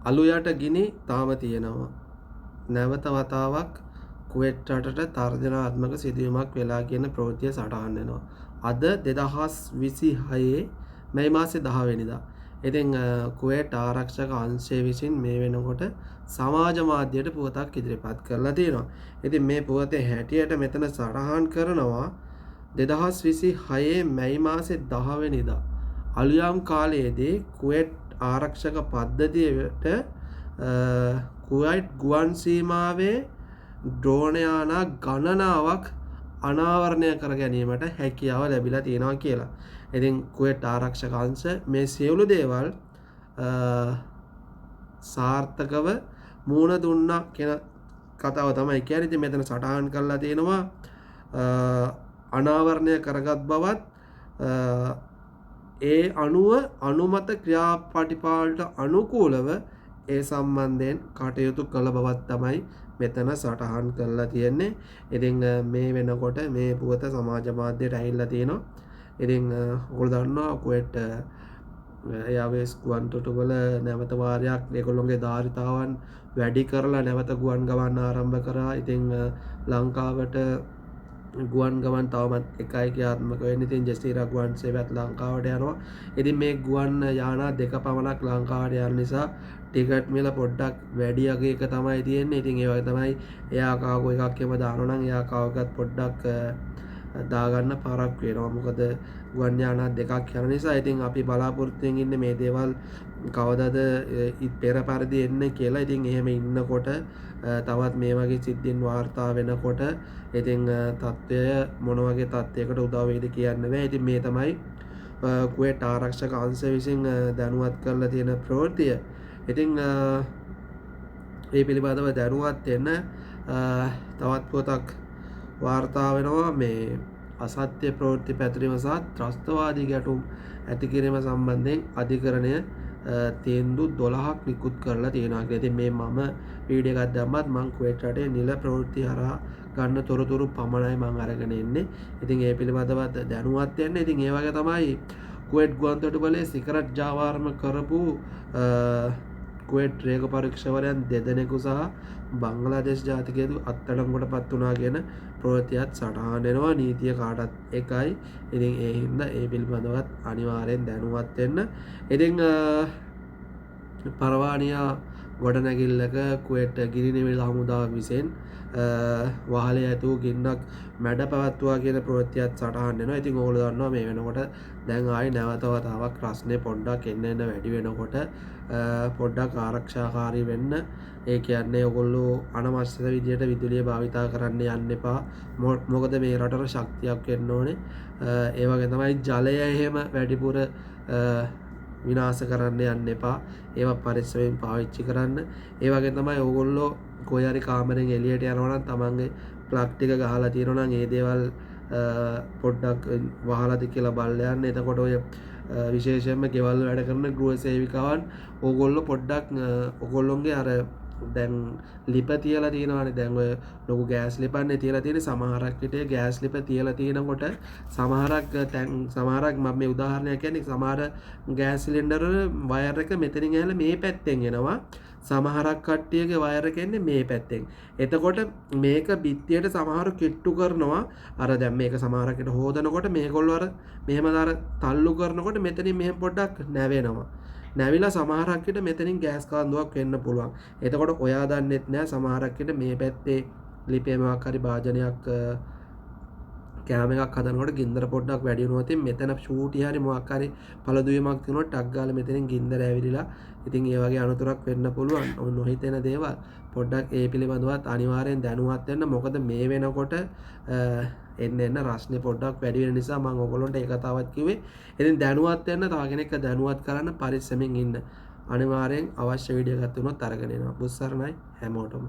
අලු යට ගිනි තාම තියෙනවා. නැවත වතාවක් කුවේට් රටට තර්ජනාත්මක සිදුවීමක් වෙලා කියන ප්‍රවෘත්තිය සටහන් වෙනවා. අද 2026 මැයි මාසේ 10 වෙනිදා. ඉතින් කුවේට් ආරක්ෂක අංශය විසින් මේ වෙනකොට සමාජ මාධ්‍යයට පුවතක් ඉදිරිපත් කරලා තියෙනවා. ඉතින් මේ පුවතේ හැටියට මෙතන සටහන් කරනවා 2026 මැයි මාසේ 10 වෙනිදා අලුයම් කාලයේදී කුවේට් ආරක්ෂක පද්ධතියට කුවයිට් ගුවන් සීමාවේ ඩ්‍රෝන යානා ගණනාවක් අනාවරණය කර ගැනීමට හැකියාව ලැබිලා තියෙනවා කියලා. ඉතින් කුවේට් ආරක්ෂක අංශ මේ සියලු දේවල් සාර්ථකව මුණ දුන්නා කියන කතාව තමයි කියන්නේ. ඉතින් මෙතන සටහන් කරලා තියෙනවා අනාවරණය කරගත් බවත් ඒ අනුව අනුමත ක්‍රියාපටිපාලට අනුකූලව ඒ සම්බන්ධයෙන් කටයුතු කළ බවත් තමයි මෙතන සටහන් කරලා තියෙන්නේ. ඉතින් මේ වෙනකොට මේ පුවත සමාජ මාධ්‍යයට ඇවිල්ලා තියෙනවා. ඉතින් ඔයගොල්ලෝ දන්නවා කුවේට් එයාර්වේස් ගුවන් තොටුපළ නැවත වාරයක් ඒගොල්ලොන්ගේ ධාරිතාවන් වැඩි කරලා නැවත ගුවන් ගමන් ආරම්භ කරා. ඉතින් ලංකාවට ගුවන් ගමන් තවමත් එකයි ක්‍රියාත්මක වෙන්නේ. ඉතින් ජෙසීරා ගුවන් සේවයත් ලංකාවට යනවා. ඉතින් මේ ගුවන් යානා දෙක පමණක් ලංකාවට යන නිසා ටිකට් මිල පොඩ්ඩක් වැඩි අගයක තමයි තියෙන්නේ. ඉතින් ඒ වගේ තමයි එයා කාගෝ එකක් එම දානවා නම් එයා කාගොත් පොඩ්ඩක් දාගන්න පාරක් වෙනවා. මොකද ගුවන් යානා දෙකක් යන නිසා. ඉතින් අපි බලාපොරොත්තුෙන් ඉන්නේ මේ දේවල් කවදද පෙර පරිදි එන්නේ කියලා. ඉතින් එහෙම ඉන්නකොට තවත් මේ වගේ සිද්ධීන් වාර්තා වෙනකොට ඉතින් තත්ත්වය මොන වගේ තත්ත්වයකට උදව් වෙයිද කියන්න බෑ. ඉතින් මේ තමයි කුවේට් ආරක්ෂක අංශ විසින් දැනුවත් කරලා තියෙන ප්‍රවෘත්තිය. ඉතින් මේ පිළිබඳව දැනුවත් වෙන්න තවත් පොතක් වාර්තා වෙනවා. මේ අසත්‍ය ප්‍රවෘත්ති පැතිරීම සහ ත්‍රස්තවාදී ගැටුම් ඇති කිරීම සම්බන්ධයෙන් අධිකරණය තීන්දුව 12ක් නිකුත් කරලා තියෙනවා. ඉතින් මේ මම වීඩියෝ එකක් දැම්මත් මම කුවේට් රටේ නිල ප්‍රවෘත්ති හරහා ගන්න තොරතුරු පමණයි මම අරගෙන එන්නේ. ඉතින් ඒ පිළිබඳව දැනුවත් වෙන්න. ඉතින් ඒ වගේ තමයි කුවේට් ගුවන් තොටුපළේ සිගරට් ජාවාරම කරපු කුවේට් රේග පරීක්ෂකවරයන් දෙදෙනෙකු සහ බංග්ලාදේශ ජාතිකයෙකු අත්අඩංගුවට පත් වුණා කියන ප්‍රවෘත්තියත් සටහන් වෙනවා. නීතිය කාටත් එකයි. ඉතින් ඒ හින්දා ඒ පිළිබඳවත් අනිවාර්යෙන් දැනුවත් වෙන්න. ඉතින් පරවානියා ගොඩනැගිල්ලක කුවේට් ගිනිනෙවිල හමුදාව විසින් වහලේ ඇතුව ගින්නක් මැඩ පවත්වා කියන ප්‍රවෘත්තියත් සටහන් වෙනවා. ඉතින් ඕගොල්ලෝ දන්නවා මේ වෙනකොට දැන් ආයේ නැවත වතාවක් රස්නේ පොඩ්ඩක් එන්න වැඩි වෙනකොට පොඩ්ඩක් ආරක්ෂාකාරී වෙන්න. ඒ කියන්නේ ඔයගොල්ලෝ අනවශ්‍ය විදියට විදුලිය භාවිතා කරන්න යන්න එපා. මොකද මේ රටට ශක්තියක් එන්න ඕනේ. ඒ වගේ තමයි ජලය එහෙම වැඩිපුර විනාශ කරන්න යන්න එපා. ඒවා පරිස්සමෙන් පාවිච්චි කරන්න. ඒ වගේ තමයි ඕගොල්ලෝ කොයි හරි කාමරෙන් එළියට යනවා නම් තමන්ගේ ප්ලග් ටික ගහලා තියෙනවා නම් ඒ දේවල් පොඩ්ඩක් වහලාද කියලා බලලා යන්න. එතකොට ඔය විශේෂයෙන්ම ගෙවල් වැඩ කරන ගෘහ සේවිකාවන් ඕගොල්ලෝ පොඩ්ඩක් ඕගොල්ලොන්ගේ අර දැන් ලිප තියලා තියෙනවානේ. දැන් ඔය ලොකු ගෑස් ලිපන්නේ තියලා තියෙන සමහරක් විට ගෑස් ලිප තියලා තියෙනකොට සමහරක් මම මේ උදාහරණයක් කියන්නේ සමහර ගෑස් සිලින්ඩර් වයර් එක මෙතනින් ඇවිල්ලා මේ පැත්තෙන් එනවා. සමහරක් කට්ටියගේ වයර් එක එන්නේ මේ පැත්තෙන්. එතකොට මේක බිත්තියට සමහර කිට්ටු කරනවා. අර දැන් මේක සමහරකට හොදනකොට මේගොල්ලෝ අර මෙහෙම අර තල්ලු කරනකොට මෙතනින් මෙහෙම පොඩ්ඩක් නැවෙනවා. නැවිලා සමහරක් විට මෙතනින් ගෑස් කාන්දුවක් වෙන්න පුළුවන්. එතකොට ඔයා දන්නෙත් නෑ සමහරක් විට මේ පැත්තේ ලිපේ මොකක් හරි භාජනයක් කෑම එකක් හදනකොට ගින්දර පොඩ්ඩක් වැඩි වුණොත් මෙතන ෂූටි හරි මොකක් හරි පළදුවීමක් තියුණොත් ටක් ගාලා මෙතනින් ගින්දර ඇවිලිලා ඉතින් ඒ වගේ අනතුරක් වෙන්න පුළුවන්. ඔය නොහිතෙන දේවල් පොඩ්ඩක් ඒ පිළිබඳවත් අනිවාර්යෙන් දැනුවත් වෙන්න. මොකද මේ වෙනකොට එන්න රස්නේ පොඩ්ඩක් වැඩි වෙන නිසා මම ඔයගොල්ලන්ට ඒ කතාවත් කිව්වේ. ඉතින් දැනුවත් වෙන්න තව කෙනෙක්ව දැනුවත් කරන්න පරිස්සමෙන් ඉන්න. අනිවාර්යෙන් අවශ්‍ය වීඩියෝ එකක් තුනක් අරගෙන එනවා. බුස්සරණයි හැමෝටම.